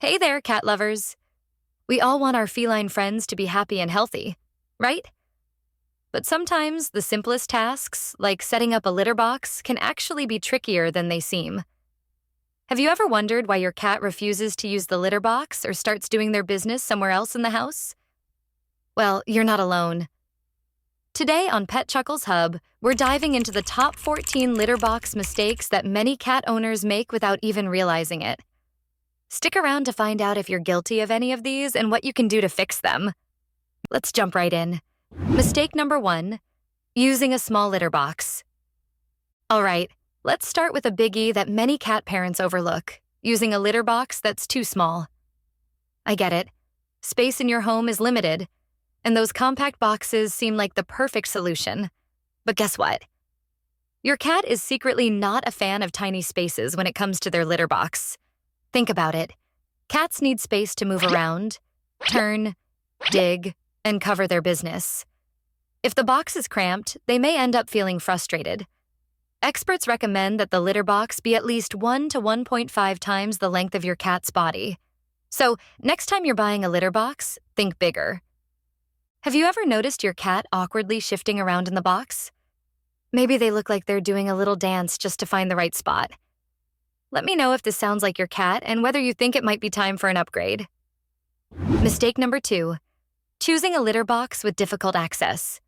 Hey there, cat lovers. We all want our feline friends to be happy and healthy, right? But sometimes the simplest tasks, like setting up a litter box, can actually be trickier than they seem. Have you ever wondered why your cat refuses to use the litter box or starts doing their business somewhere else in the house? Well, you're not alone. Today on Pet Chuckles Hub, we're diving into the top 14 litter box mistakes that many cat owners make without even realizing it. Stick around to find out if you're guilty of any of these and what you can do to fix them. Let's jump right in. Mistake number 1, using a small litter box. All right, let's start with a biggie that many cat parents overlook, using a litter box that's too small. I get it. Space in your home is limited, and those compact boxes seem like the perfect solution. But guess what? Your cat is secretly not a fan of tiny spaces when it comes to their litter box. Think about it. Cats need space to move around, turn, dig, and cover their business. If the box is cramped, they may end up feeling frustrated. Experts recommend that the litter box be at least 1 to 1.5 times the length of your cat's body. So, next time you're buying a litter box, think bigger. Have you ever noticed your cat awkwardly shifting around in the box? Maybe they look like they're doing a little dance just to find the right spot. Let me know if this sounds like your cat and whether you think it might be time for an upgrade. Mistake number 2, choosing a litter box with difficult access.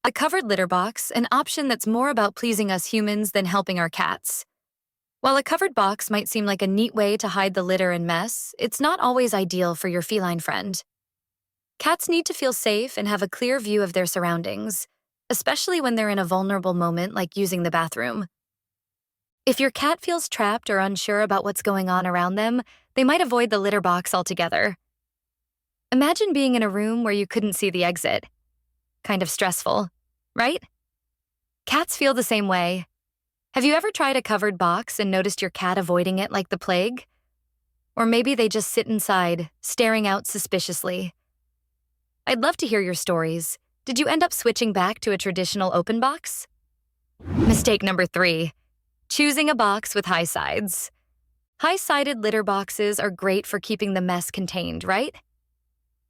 A covered litter box, an option that's more about pleasing us humans than helping our cats. While a covered box might seem like a neat way to hide the litter and mess, it's not always ideal for your feline friend. Cats need to feel safe and have a clear view of their surroundings, especially when they're in a vulnerable moment like using the bathroom. If your cat feels trapped or unsure about what's going on around them, they might avoid the litter box altogether. Imagine being in a room where you couldn't see the exit. Kind of stressful, right? Cats feel the same way. Have you ever tried a covered box and noticed your cat avoiding it like the plague? Or maybe they just sit inside, staring out suspiciously. I'd love to hear your stories. Did you end up switching back to a traditional open box? Mistake number 3, choosing a box with high sides. High-sided litter boxes are great for keeping the mess contained, right?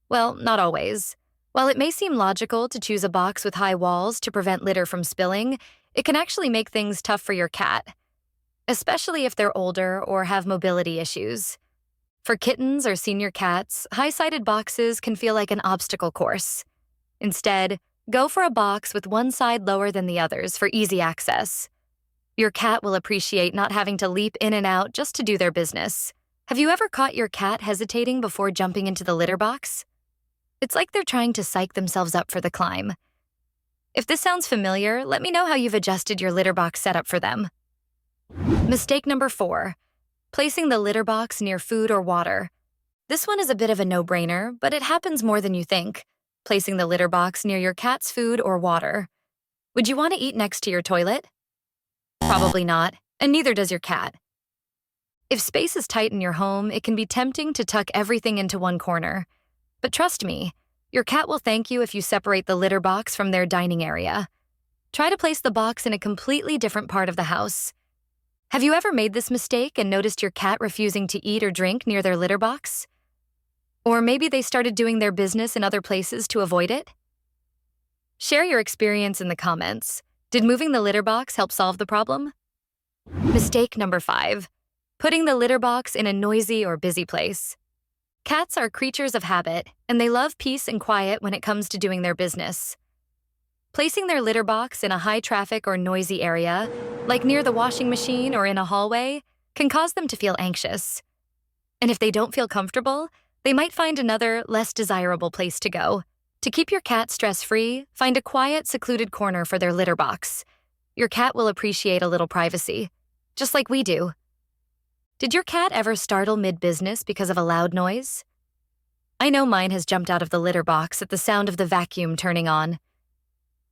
Well, not always. While it may seem logical to choose a box with high walls to prevent litter from spilling, it can actually make things tough for your cat, especially if they're older or have mobility issues. For kittens or senior cats, high-sided boxes can feel like an obstacle course. Instead, go for a box with one side lower than the others for easy access. Your cat will appreciate not having to leap in and out just to do their business. Have you ever caught your cat hesitating before jumping into the litter box? It's like they're trying to psych themselves up for the climb. If this sounds familiar, let me know how you've adjusted your litter box setup for them. Mistake number 4, placing the litter box near food or water. This one is a bit of a no-brainer, but it happens more than you think, placing the litter box near your cat's food or water. Would you want to eat next to your toilet? Probably not, and neither does your cat. If space is tight in your home, it can be tempting to tuck everything into one corner. But trust me, your cat will thank you if you separate the litter box from their dining area. Try to place the box in a completely different part of the house. Have you ever made this mistake and noticed your cat refusing to eat or drink near their litter box? Or maybe they started doing their business in other places to avoid it? Share your experience in the comments. Did moving the litter box help solve the problem? Mistake number 5, putting the litter box in a noisy or busy place. Cats are creatures of habit, and they love peace and quiet when it comes to doing their business. Placing their litter box in a high-traffic or noisy area, like near the washing machine or in a hallway, can cause them to feel anxious. And if they don't feel comfortable, they might find another, less desirable place to go. To keep your cat stress-free, find a quiet, secluded corner for their litter box. Your cat will appreciate a little privacy, just like we do. Did your cat ever startle mid-business because of a loud noise? I know mine has jumped out of the litter box at the sound of the vacuum turning on.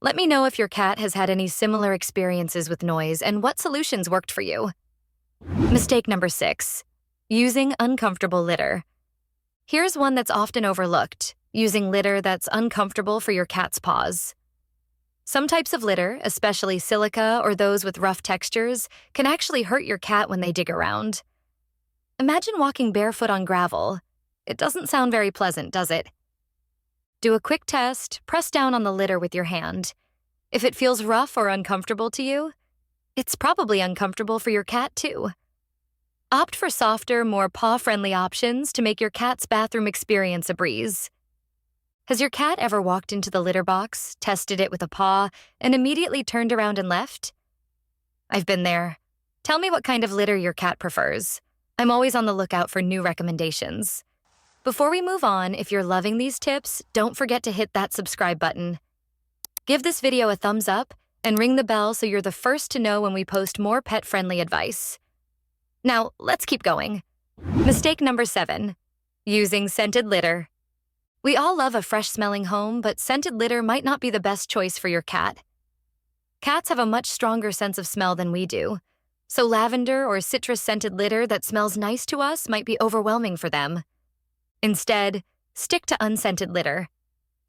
Let me know if your cat has had any similar experiences with noise and what solutions worked for you. Mistake number 6, using uncomfortable litter. Here's one that's often overlooked, using litter that's uncomfortable for your cat's paws. Some types of litter, especially silica or those with rough textures, can actually hurt your cat when they dig around. Imagine walking barefoot on gravel. It doesn't sound very pleasant, does it? Do a quick test, press down on the litter with your hand. If it feels rough or uncomfortable to you, it's probably uncomfortable for your cat too. Opt for softer, more paw-friendly options to make your cat's bathroom experience a breeze. Has your cat ever walked into the litter box, tested it with a paw, and immediately turned around and left? I've been there. Tell me what kind of litter your cat prefers. I'm always on the lookout for new recommendations. Before we move on, if you're loving these tips, don't forget to hit that subscribe button. Give this video a thumbs up and ring the bell so you're the first to know when we post more pet-friendly advice. Now, let's keep going. Mistake number 7, using scented litter. We all love a fresh-smelling home, but scented litter might not be the best choice for your cat. Cats have a much stronger sense of smell than we do, so lavender or citrus-scented litter that smells nice to us might be overwhelming for them. Instead, stick to unscented litter.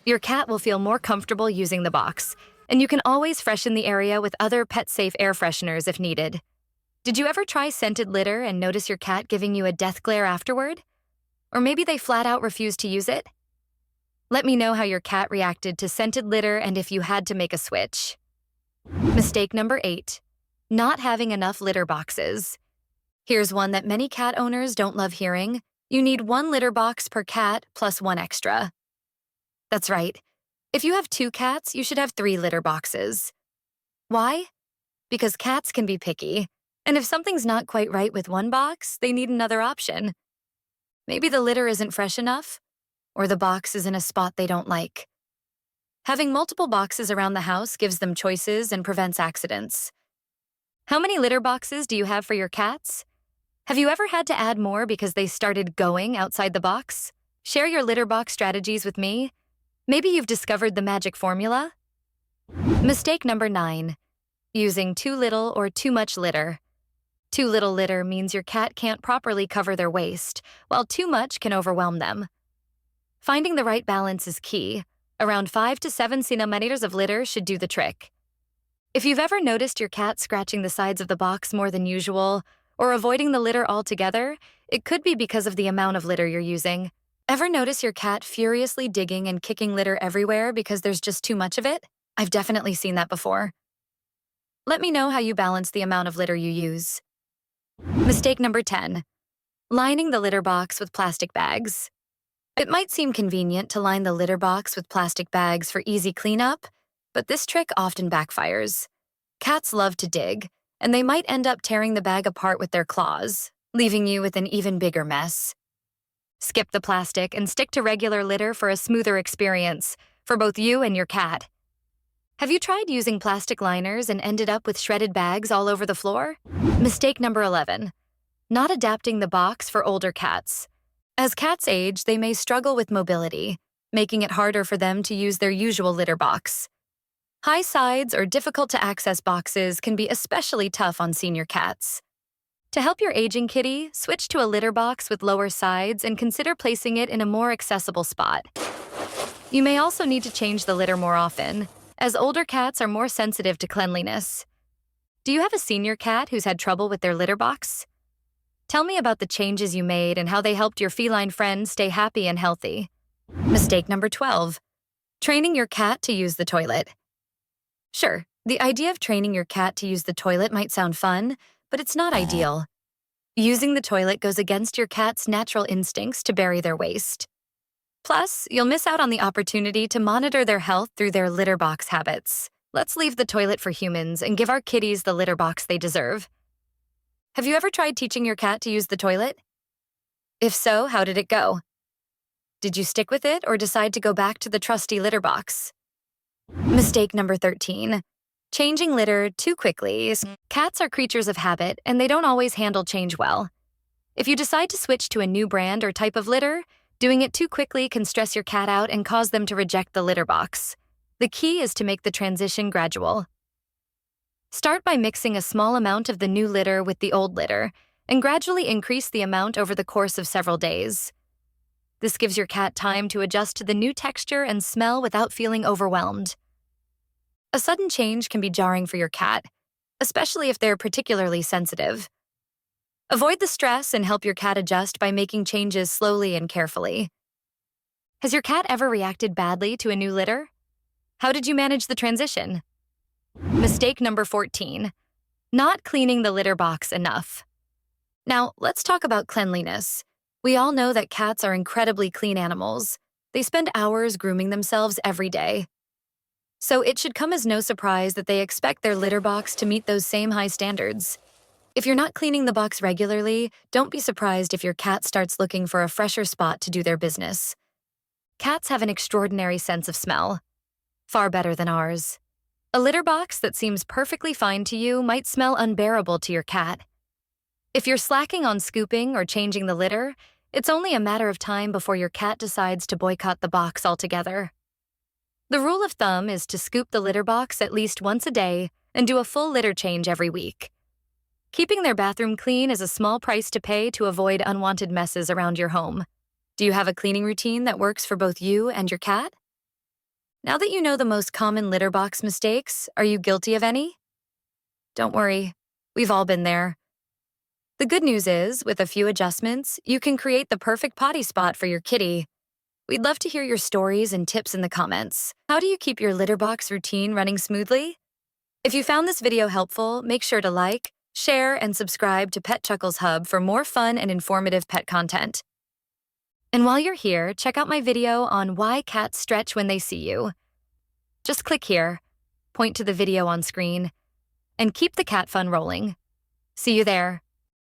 Your cat will feel more comfortable using the box, and you can always freshen the area with other pet-safe air fresheners if needed. Did you ever try scented litter and notice your cat giving you a death glare afterward? Or maybe they flat-out refused to use it? Let me know how your cat reacted to scented litter and if you had to make a switch. Mistake number 8, not having enough litter boxes. Here's one that many cat owners don't love hearing. You need 1 litter box per cat plus 1 extra. That's right. If you have 2 cats, you should have 3 litter boxes. Why? Because cats can be picky, and if something's not quite right with one box, they need another option. Maybe the litter isn't fresh enough, or the box is in a spot they don't like. Having multiple boxes around the house gives them choices and prevents accidents. How many litter boxes do you have for your cats? Have you ever had to add more because they started going outside the box? Share your litter box strategies with me. Maybe you've discovered the magic formula? Mistake number 9, using too little or too much litter. Too little litter means your cat can't properly cover their waste, while too much can overwhelm them. Finding the right balance is key. Around 5 to 7 centimeters of litter should do the trick. If you've ever noticed your cat scratching the sides of the box more than usual, or avoiding the litter altogether, it could be because of the amount of litter you're using. Ever notice your cat furiously digging and kicking litter everywhere because there's just too much of it? I've definitely seen that before. Let me know how you balance the amount of litter you use. Mistake number 10, lining the litter box with plastic bags. It might seem convenient to line the litter box with plastic bags for easy cleanup, but this trick often backfires. Cats love to dig, and they might end up tearing the bag apart with their claws, leaving you with an even bigger mess. Skip the plastic and stick to regular litter for a smoother experience for both you and your cat. Have you tried using plastic liners and ended up with shredded bags all over the floor? Mistake number 11, not adapting the box for older cats. As cats age, they may struggle with mobility, making it harder for them to use their usual litter box. High sides or difficult-to-access boxes can be especially tough on senior cats. To help your aging kitty, switch to a litter box with lower sides and consider placing it in a more accessible spot. You may also need to change the litter more often, as older cats are more sensitive to cleanliness. Do you have a senior cat who's had trouble with their litter box? Tell me about the changes you made and how they helped your feline friend stay happy and healthy. Mistake number 12, training your cat to use the toilet. Sure, the idea of training your cat to use the toilet might sound fun, but it's not ideal. Using the toilet goes against your cat's natural instincts to bury their waste. Plus, you'll miss out on the opportunity to monitor their health through their litter box habits. Let's leave the toilet for humans and give our kitties the litter box they deserve. Have you ever tried teaching your cat to use the toilet? If so, how did it go? Did you stick with it or decide to go back to the trusty litter box? Mistake number 13, changing litter too quickly. Cats are creatures of habit, and they don't always handle change well. If you decide to switch to a new brand or type of litter, doing it too quickly can stress your cat out and cause them to reject the litter box. The key is to make the transition gradual. Start by mixing a small amount of the new litter with the old litter, and gradually increase the amount over the course of several days. This gives your cat time to adjust to the new texture and smell without feeling overwhelmed. A sudden change can be jarring for your cat, especially if they're particularly sensitive. Avoid the stress and help your cat adjust by making changes slowly and carefully. Has your cat ever reacted badly to a new litter? How did you manage the transition? Mistake number 14, not cleaning the litter box enough. Now, let's talk about cleanliness. We all know that cats are incredibly clean animals. They spend hours grooming themselves every day. So it should come as no surprise that they expect their litter box to meet those same high standards. If you're not cleaning the box regularly, don't be surprised if your cat starts looking for a fresher spot to do their business. Cats have an extraordinary sense of smell, far better than ours. A litter box that seems perfectly fine to you might smell unbearable to your cat. If you're slacking on scooping or changing the litter, it's only a matter of time before your cat decides to boycott the box altogether. The rule of thumb is to scoop the litter box at least once a day and do a full litter change every week. Keeping their bathroom clean is a small price to pay to avoid unwanted messes around your home. Do you have a cleaning routine that works for both you and your cat? Now that you know the most common litter box mistakes, are you guilty of any? Don't worry, we've all been there. The good news is, with a few adjustments, you can create the perfect potty spot for your kitty. We'd love to hear your stories and tips in the comments. How do you keep your litter box routine running smoothly? If you found this video helpful, make sure to like, share, and subscribe to Pet Chuckles Hub for more fun and informative pet content. And while you're here, check out my video on why cats stretch when they see you. Just click here, point to the video on screen, and keep the cat fun rolling. See you there.